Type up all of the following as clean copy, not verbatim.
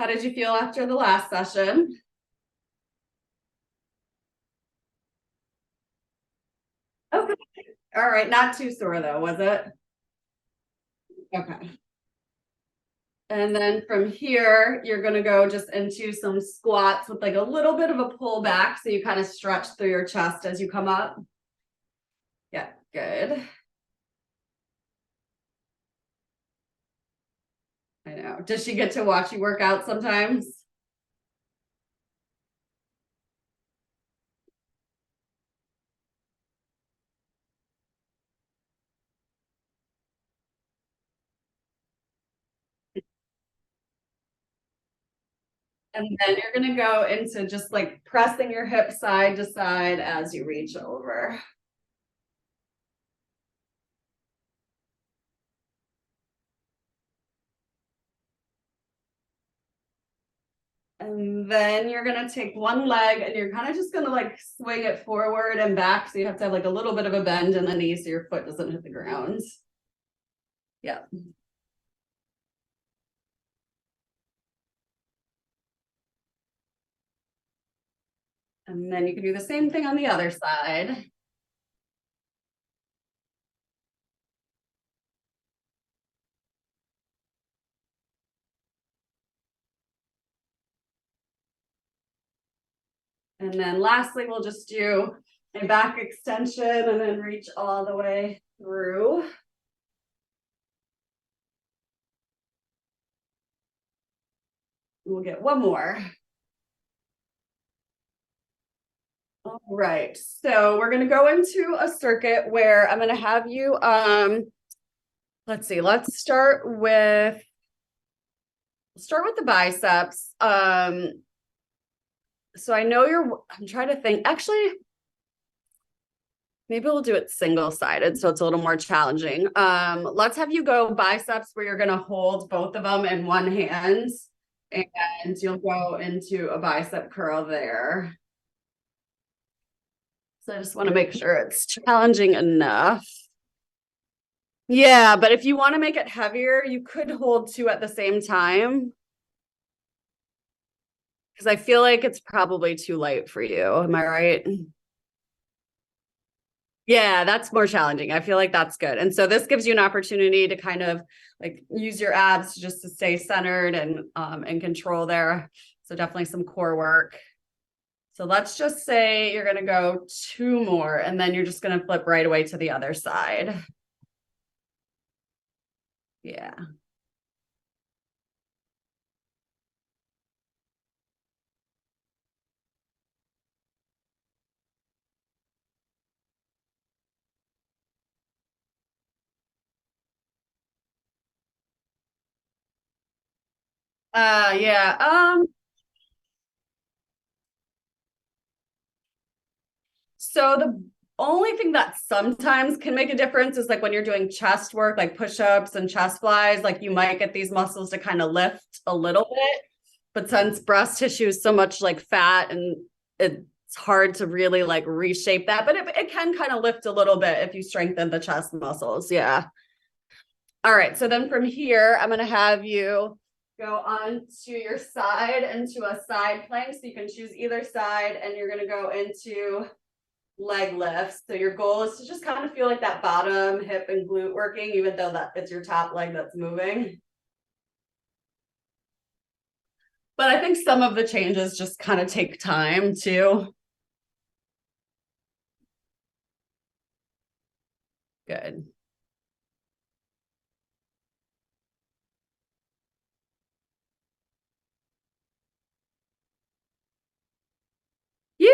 How did you feel after the last session? Okay. All right. Not too sore though, was it? Okay. And then from here, you're going to go just into some squats with like a little bit of a pull back. So you kind of stretch through your chest as you come up. Yeah, good. I know. Does she get to watch you work out sometimes? And then you're going to go into just like pressing your hip side to side as you reach over. And then you're going to take one leg and you're kind of just going to like swing it forward and back. So you have to have like a little bit of a bend in the knee so your foot doesn't hit the ground. Yeah. And then you can do the same thing on the other side. And then lastly, we'll just do a back extension and then reach all the way through. We'll get one more. All right, so we're gonna go into a circuit where I'm gonna have you, let's see, let's start with the biceps. So I know I'm trying to think, actually, maybe we'll do it single-sided, so it's a little more challenging. Let's have you go biceps where you're gonna hold both of them in one hand, and you'll go into a bicep curl there. So I just want to make sure it's challenging enough. Yeah, but if you want to make it heavier, you could hold two at the same time. Because I feel like it's probably too light for you. Am I right? Yeah, that's more challenging. I feel like that's good. And so this gives you an opportunity to kind of like use your abs just to stay centered and control there. So definitely some core work. So let's just say you're going to go two more and then you're just going to flip right away to the other side. Yeah. Yeah. So the only thing that sometimes can make a difference is like when you're doing chest work, like push-ups and chest flies, like you might get these muscles to kind of lift a little bit. But since breast tissue is so much like fat and it's hard to really like reshape that, but it can kind of lift a little bit if you strengthen the chest muscles. Yeah. All right. So then from here, I'm going to have you go on to your side into a side plank. So you can choose either side and you're going to go into leg lifts. So your goal is to just kind of feel like that bottom hip and glute working, even though that it's your top leg that's moving. But I think some of the changes just kind of take time too. Good. Yeah.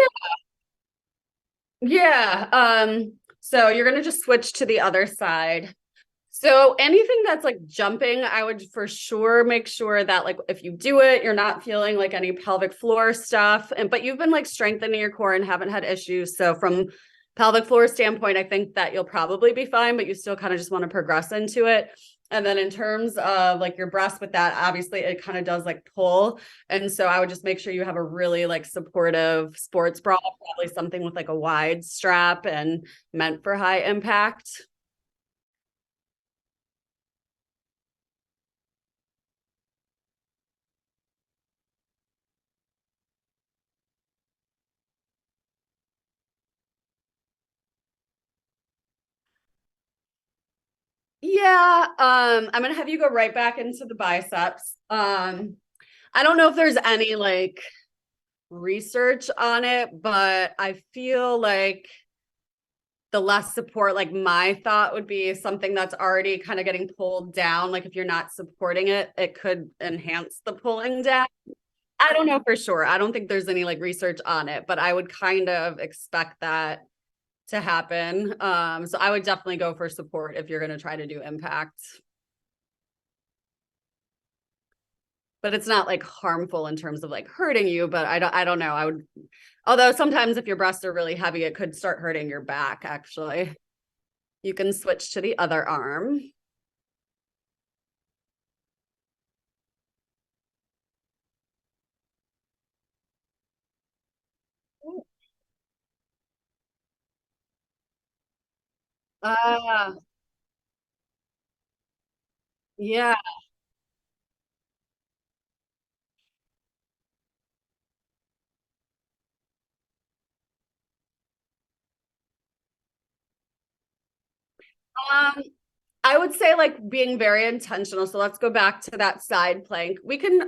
Yeah. So you're gonna just switch to the other side. So anything that's like jumping, I would for sure make sure that like if you do it, you're not feeling like any pelvic floor stuff. But you've been like strengthening your core and haven't had issues. So from pelvic floor standpoint, I think that you'll probably be fine, but you still kind of just want to progress into it. And then in terms of like your breast with that, obviously it kind of does like pull. And so I would just make sure you have a really like supportive sports bra, probably something with like a wide strap and meant for high impact. Yeah, I'm gonna have you go right back into the biceps. I don't know if there's any like research on it, but I feel like the less support, like my thought would be something that's already kind of getting pulled down. Like if you're not supporting it, it could enhance the pulling down. I don't know for sure. I don't think there's any like research on it, but I would kind of expect that to happen. So I would definitely go for support if you're going to try to do impact. But it's not like harmful in terms of like hurting you, but I don't know. I would, although sometimes if your breasts are really heavy, it could start hurting your back actually. You can switch to the other arm. Ah, yeah. Um, I would say like being very intentional. So let's go back to that side plank. We can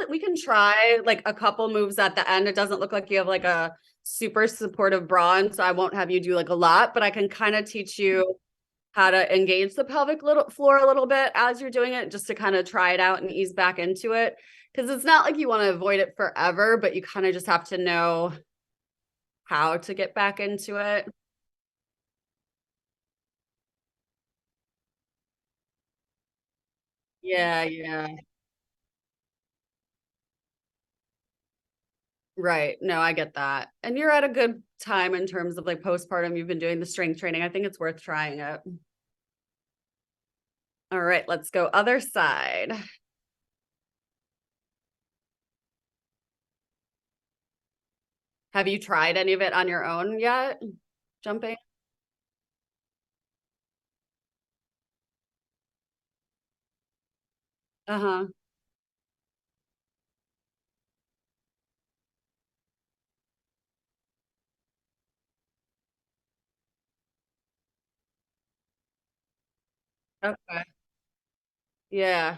we can try like a couple moves at the end. It doesn't look like you have like a super supportive bra on, so I won't have you do like a lot, but I can kind of teach you how to engage the pelvic little floor a little bit as you're doing it, just to kind of try it out and ease back into it. Because it's not like you want to avoid it forever, but you kind of just have to know how to get back into it. Yeah, yeah. Right. No, I get that. And you're at a good time in terms of like postpartum. You've been doing the strength training. I think it's worth trying it. All right, let's go other side. Have you tried any of it on your own yet? Jumping? Uh-huh. Okay. Yeah.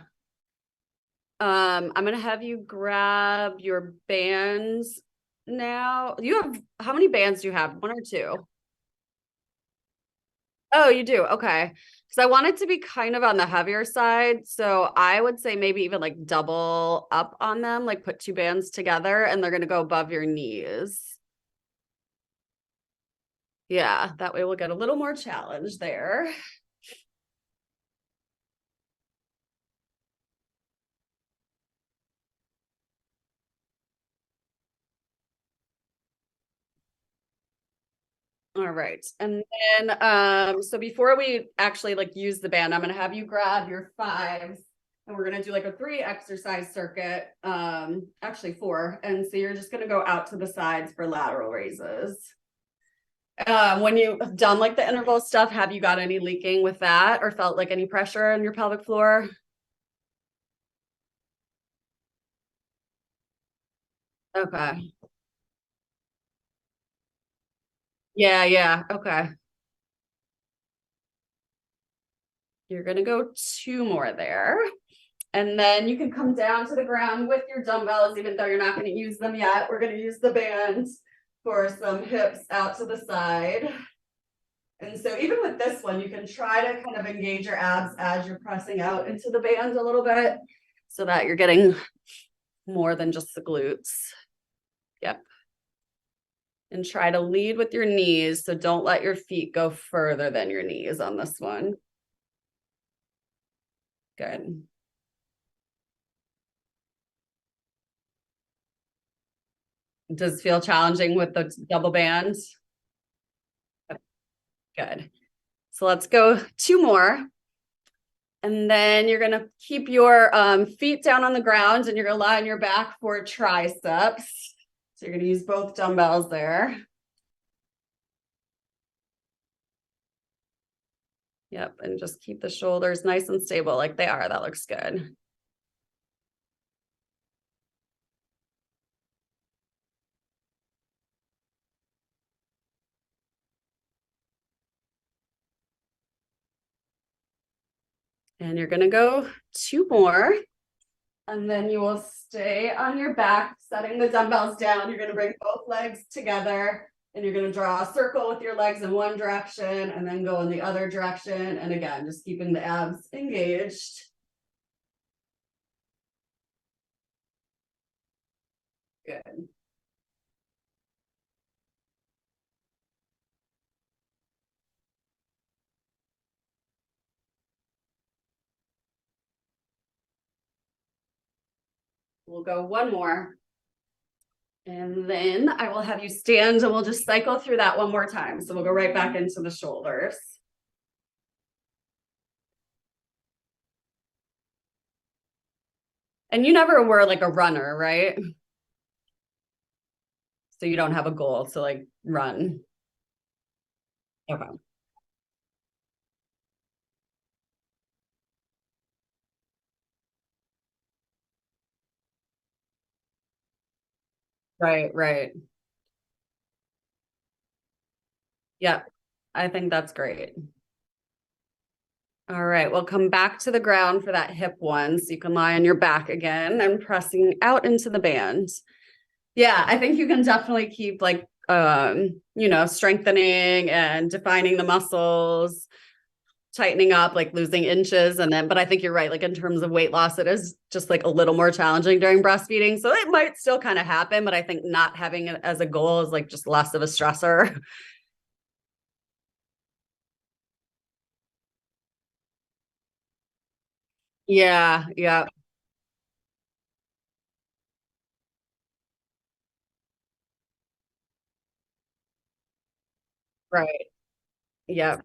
I'm gonna have you grab your bands now. You have how many bands do you have? One or two? Oh, you do. Okay. Because I want it to be kind of on the heavier side. So I would say maybe even like double up on them, like put two bands together and they're going to go above your knees. Yeah, that way we'll get a little more challenge there. All right. And then so before we actually like use the band, I'm going to have you grab your fives and we're going to do like a 3 exercise circuit. Actually four. And so you're just going to go out to the sides for lateral raises. When you've done like the interval stuff, have you got any leaking with that or felt like any pressure on your pelvic floor? Okay. Yeah, yeah. Okay. You're gonna go two more there. And then you can come down to the ground with your dumbbells, even though you're not going to use them yet. We're going to use the bands for some hips out to the side. And so even with this one, you can try to kind of engage your abs as you're pressing out into the band a little bit so that you're getting more than just the glutes. Yep. And try to lead with your knees. So don't let your feet go further than your knees on this one. Good. Does it feel challenging with the double bands? Good. So let's go two more. And then you're going to keep your feet down on the ground and you're going to lie on your back for triceps. So you're going to use both dumbbells there. Yep. And just keep the shoulders nice and stable like they are. That looks good. And you're gonna go two more. And then you will stay on your back, setting the dumbbells down. You're gonna bring both legs together and you're gonna draw a circle with your legs in one direction and then go in the other direction. And again, just keeping the abs engaged. Good. We'll go one more. And then I will have you stand and we'll just cycle through that one more time. So we'll go right back into the shoulders. And you never were like a runner, right? So you don't have a goal to like run. Okay. Right, right. Yeah, I think that's great. All right, we'll come back to the ground for that hip one. So you can lie on your back again and pressing out into the band. Yeah, I think you can definitely keep like strengthening and defining the muscles, tightening up, like losing inches. And then, but I think you're right, like in terms of weight loss, it is just like a little more challenging during breastfeeding. So it might still kind of happen, but I think not having it as a goal is like just less of a stressor. Yeah, yeah, right. Yeah,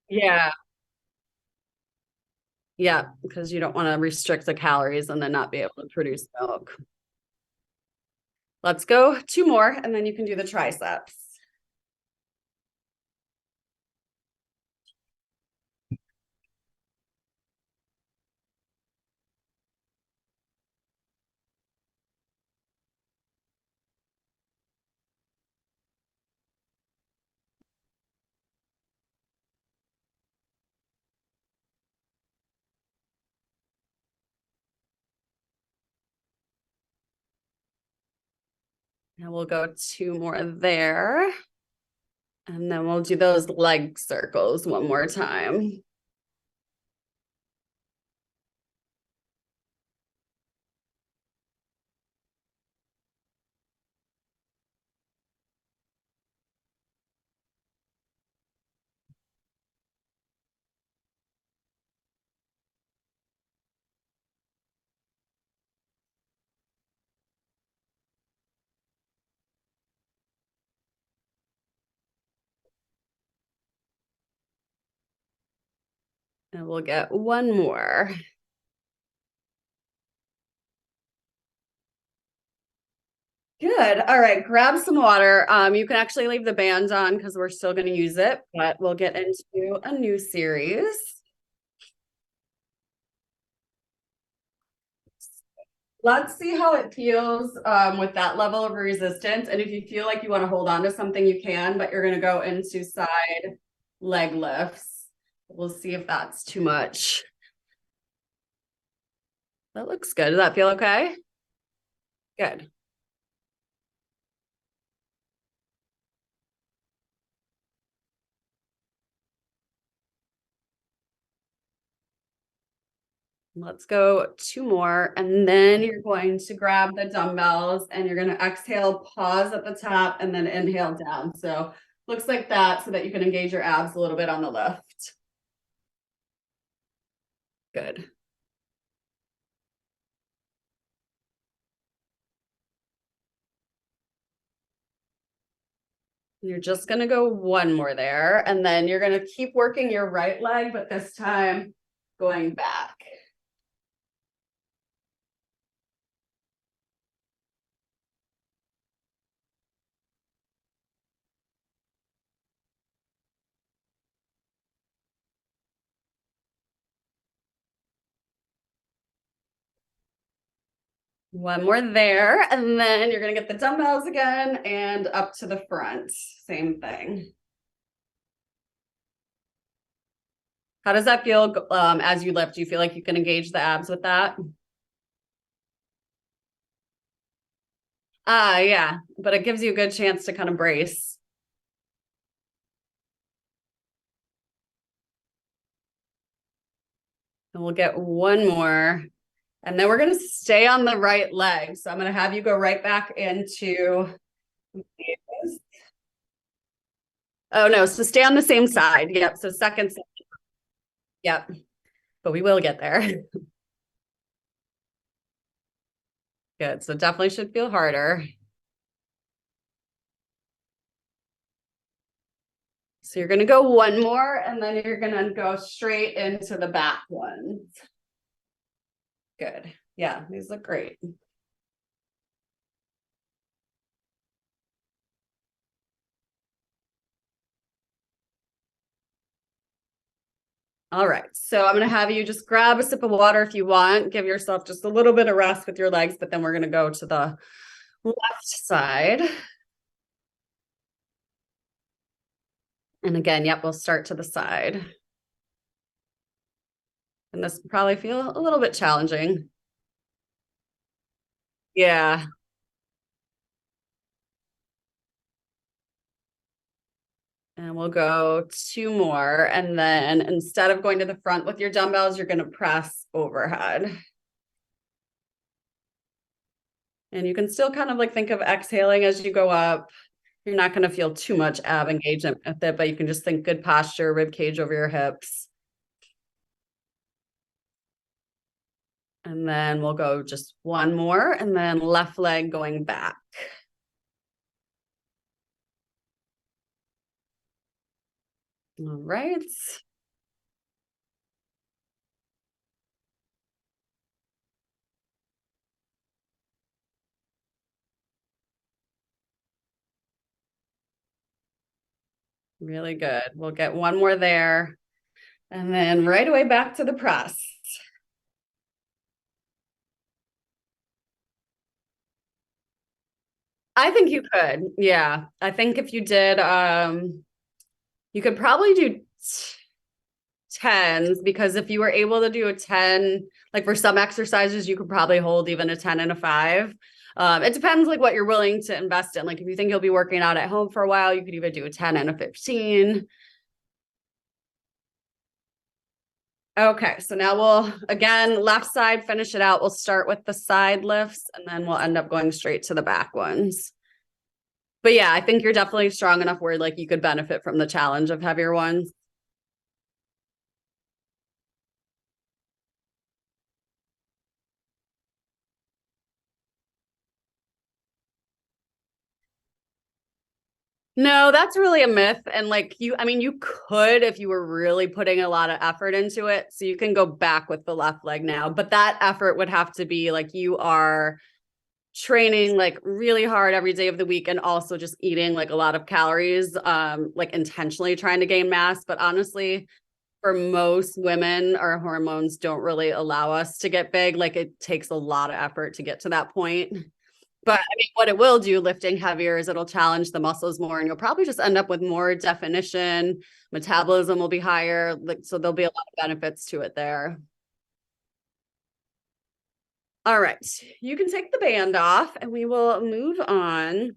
yeah, yeah, because you don't want to restrict the calories and then not be able to produce milk. Let's go two more and then you can do the triceps. And we'll go two more there. And then we'll do those leg circles one more time. And we'll get one more. Good. All right. Grab some water. You can actually leave the band on because we're still going to use it, but we'll get into a new series. Let's see how it feels with that level of resistance. And if you feel like you want to hold on to something, you can, but you're going to go into side leg lifts. We'll see if that's too much. That looks good. Does that feel okay? Good. Let's go two more. And then you're going to grab the dumbbells and you're going to exhale, pause at the top, and then inhale down. So looks like that so that you can engage your abs a little bit on the lift. Good. You're just going to go one more there. And then you're going to keep working your right leg, but this time going back. One more there, and then you're gonna get the dumbbells again and up to the front. Same thing. How does that feel as you lift? Do you feel like you can engage the abs with that? Yeah, but it gives you a good chance to kind of brace. And we'll get one more. And then we're going to stay on the right leg. So I'm going to have you go right back into. Oh, no. So stay on the same side. Yep. So second. Yep. But we will get there. Good. So definitely should feel harder. So you're going to go one more, and then you're going to go straight into the back ones. Good. Yeah, these look great. All right, so I'm gonna have you just grab a sip of water if you want. Give yourself just a little bit of rest with your legs, but then we're gonna go to the left side. And again, yep, we'll start to the side. And this will probably feel a little bit challenging. Yeah. And we'll go two more. And then instead of going to the front with your dumbbells, you're gonna press overhead. And you can still kind of like think of exhaling as you go up. You're not going to feel too much ab engagement with it, but you can just think good posture, rib cage over your hips. And then we'll go just one more, and then left leg going back. All right. Really good. We'll get one more there. And then right away back to the press. I think you could. Yeah. I think if you did, you could probably do tens, because if you were able to do a 10, like for some exercises, you could probably hold even a 10 and a 5. It depends like what you're willing to invest in. Like if you think you'll be working out at home for a while, you could even do a 10 and a 15. Okay, so now we'll, again, left side, finish it out. We'll start with the side lifts, and then we'll end up going straight to the back ones. But yeah, I think you're definitely strong enough where like you could benefit from the challenge of heavier ones. No, that's really a myth. And like you, I mean, you could if you were really putting a lot of effort into it. So you can go back with the left leg now, but that effort would have to be like you are training like really hard every day of the week, and also just eating like a lot of calories, like intentionally trying to gain mass. But honestly, for most women, our hormones don't really allow us to get big. Like it takes a lot of effort to get to that point. But I mean, what it will do lifting heavier is it'll challenge the muscles more, and you'll probably just end up with more definition. Metabolism will be higher. Like, so there'll be a lot of benefits to it there. All right. You can take the band off and we will move on.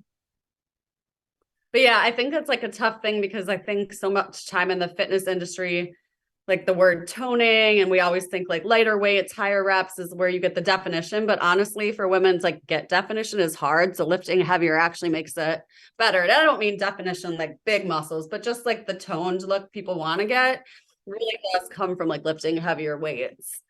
But yeah, I think that's like a tough thing, because I think so much time in the fitness industry, like the word toning, and we always think like lighter weights, higher reps is where you get the definition. But honestly, for women, it's like get definition is hard. So lifting heavier actually makes it better. And I don't mean definition like big muscles, but just like the toned look people want to get really does come from like lifting heavier weights.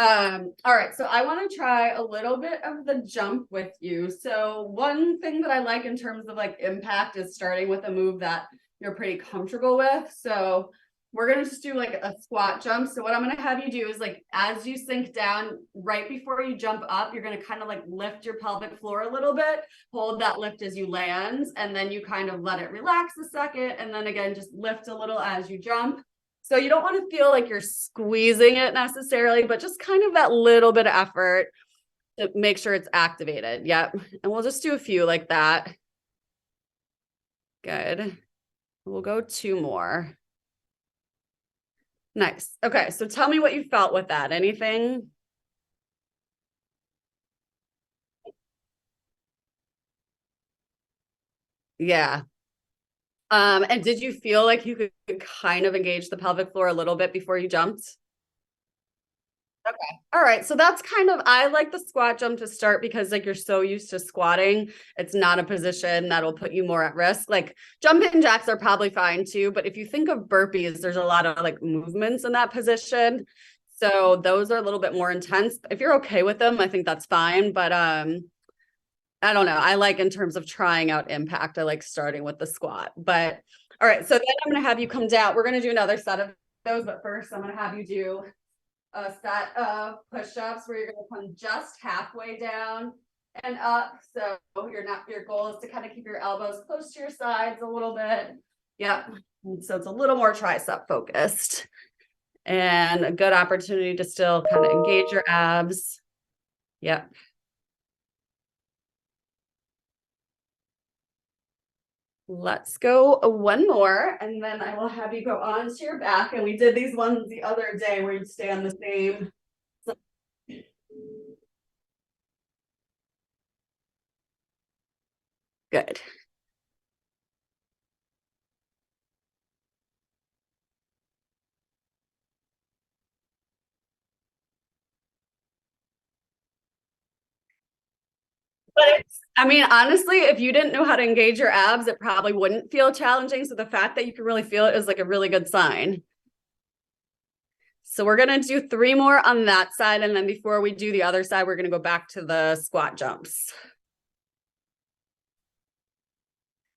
All right, so I want to try a little bit of the jump with you. So one thing that I like in terms of like impact is starting with a move that you're pretty comfortable with. So we're gonna just do like a squat jump. So what I'm gonna have you do is like as you sink down, right before you jump up, you're gonna kind of like lift your pelvic floor a little bit, hold that lift as you land, and then you kind of let it relax a second, and then again just lift a little as you jump. So you don't want to feel like you're squeezing it necessarily, but just kind of that little bit of effort. to make sure it's activated. Yep. And we'll just do a few like that. Good. We'll go 2 more. Nice. Okay. So tell me what you felt with that. Anything? Yeah. And did you feel like you could kind of engage the pelvic floor a little bit before you jumped? Okay. All right. So that's kind of, I like the squat jump to start because like you're so used to squatting. It's not a position that'll put you more at risk. Like jumping jacks are probably fine too. But if you think of burpees, there's a lot of like movements in that position. So those are a little bit more intense. If you're okay with them, I think that's fine. But I don't know. I like in terms of trying out impact, I like starting with the squat. But all right. So then I'm going to have you come down. We're going to do another set of those. But first, I'm going to have you do a set of push-ups where you're going to come just halfway down and up. So your goal is to kind of keep your elbows close to your sides a little bit. Yep. And so it's a little more tricep focused and a good opportunity to still kind of engage your abs. Yep. Let's go 1 more, and then I will have you go onto your back. And we did these ones the other day where you stay on the same. Good. But I mean, honestly, if you didn't know how to engage your abs, it probably wouldn't feel challenging. So the fact that you can really feel it is like a really good sign. So we're going to do 3 more on that side. And then before we do the other side, we're going to go back to the squat jumps.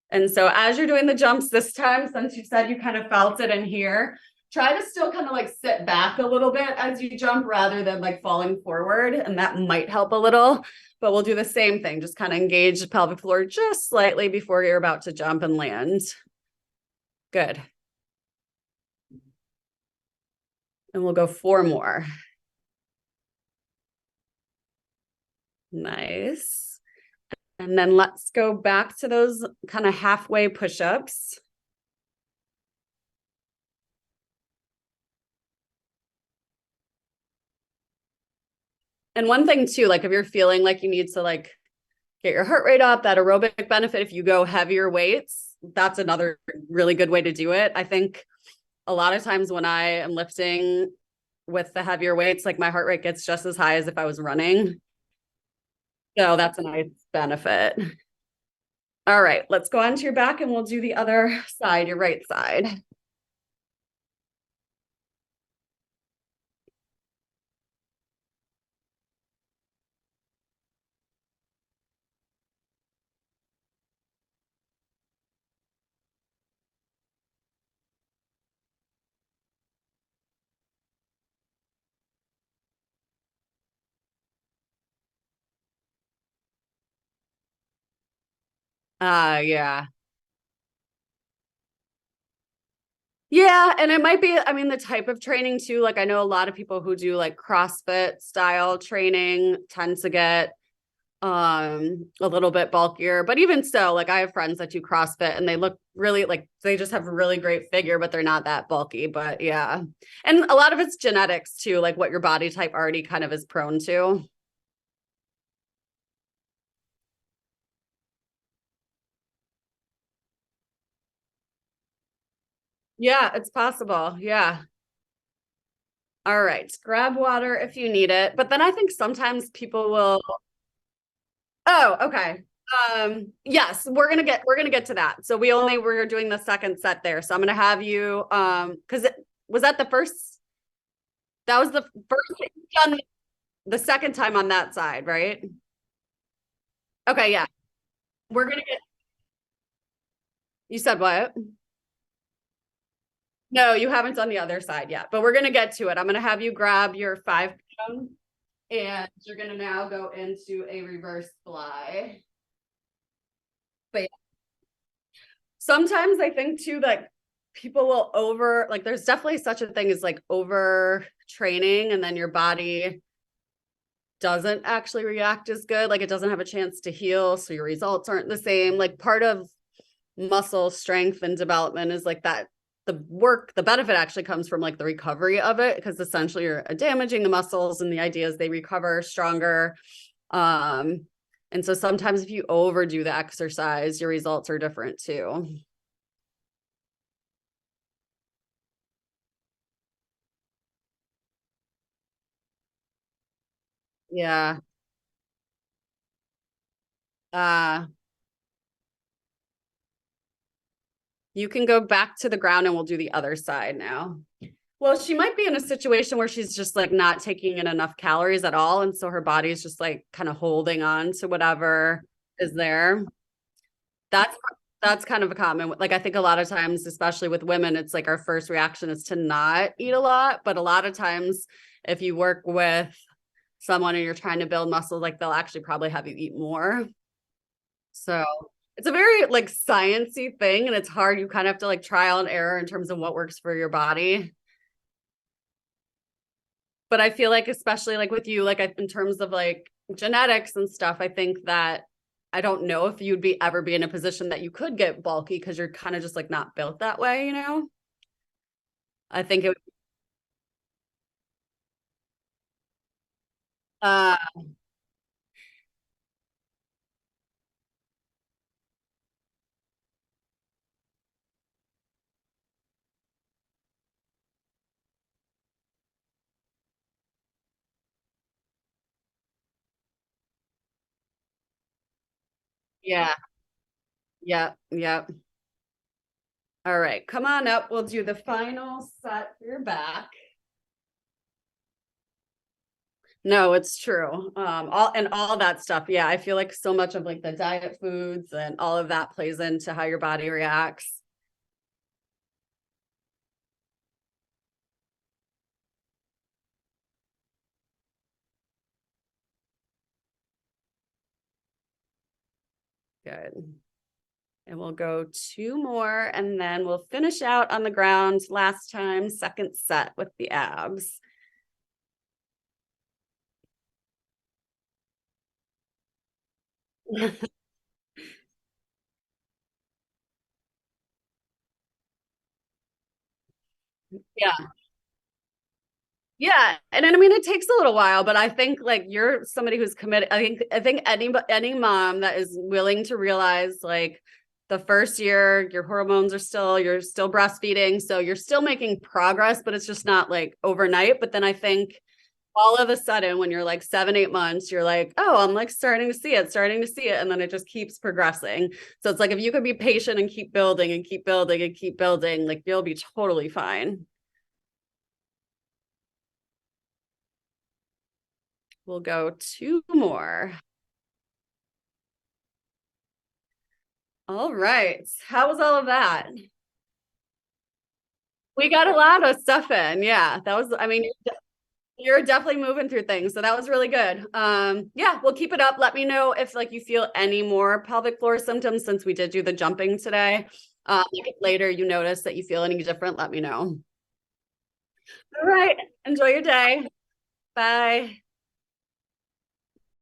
And so as you're doing the jumps this time, since you said you kind of felt it in here, try to still kind of like sit back a little bit as you jump rather than like falling forward. And that might help a little, but we'll do the same thing. Just kind of engage the pelvic floor just slightly before you're about to jump and land. Good. And we'll go 4 more. Nice. And then let's go back to those kind of halfway push-ups. And one thing too, like if you're feeling like you need to like get your heart rate up, that aerobic benefit, if you go heavier weights, that's another really good way to do it. I think a lot of times when I am lifting with the heavier weights, like my heart rate gets just as high as if I was running. So that's a nice benefit. All right, let's go onto your back and we'll do the other side, your right side. Yeah. Yeah, and it might be, I mean, the type of training too. Like I know a lot of people who do like CrossFit style training tend to get a little bit bulkier, but even so, like I have friends that do CrossFit and they look really like they just have a really great figure, but they're not that bulky. But yeah. And a lot of it's genetics too, like what your body type already kind of is prone to. Yeah, it's possible. Yeah. All right. Grab water if you need it. But then I think sometimes people will. Oh, okay. Yes, we're gonna get to that. So we're doing the second set there. So I'm gonna have you because it was that the first that was the first thing you've done the second time on that side, right? Okay, yeah. We're gonna get you said what? No, you haven't done the other side yet, but we're gonna get to it. I'm gonna have you grab your 5 pound and you're gonna now go into a reverse fly. But sometimes I think too that people will over like there's definitely such a thing as like over training and then your body doesn't actually react as good. Like it doesn't have a chance to heal. So your results aren't the same. Like part of muscle strength and development is like that the benefit actually comes from like the recovery of it, because essentially you're damaging the muscles and the idea is they recover stronger. And so sometimes if you overdo the exercise, your results are different too. Yeah. Uh, you can go back to the ground and we'll do the other side now. Well, she might be in a situation where she's just like not taking in enough calories at all. And so her body's just like kind of holding on to whatever is there. That's that's kind of a common, like I think a lot of times, especially with women, it's like our first reaction is to not eat a lot. But a lot of times, if you work with someone and you're trying to build muscle, like they'll actually probably have you eat more. So it's a very like sciencey thing, and it's hard. You kind of have to like trial and error in terms of what works for your body. But I feel like, especially like with you, like in terms of like genetics and stuff, I think that I don't know if you'd be ever be in a position that you could get bulky because you're kind of just like not built that way, you know? I think it uh yeah, yeah, yeah. All right, come on up. We'll do the final set for your back. No, it's true. All that stuff. Yeah, I feel like so much of like the diet foods and all of that plays into how your body reacts. Good. And we'll go two more and then we'll finish out on the ground last time, second set with the abs. Yeah. Yeah. And then, I mean, it takes a little while, but I think like you're somebody who's committed. I think any mom that is willing to realize like the first year your hormones are still, you're still breastfeeding. So you're still making progress, but it's just not like overnight. But then I think all of a sudden when you're like 7 8 months, you're like, oh, I'm like starting to see it, and then it just keeps progressing. So it's like if you could be patient and keep building and keep building and keep building, like you'll be totally fine. We'll go two more. All right, how was all of that? We got a lot of stuff in. Yeah, that was, I mean, you're definitely moving through things. So that was really good. Yeah, we'll keep it up. Let me know if like you feel any more pelvic floor symptoms since we did do the jumping today. Like if later you notice that you feel any different, let me know. All right. Enjoy your day. Bye.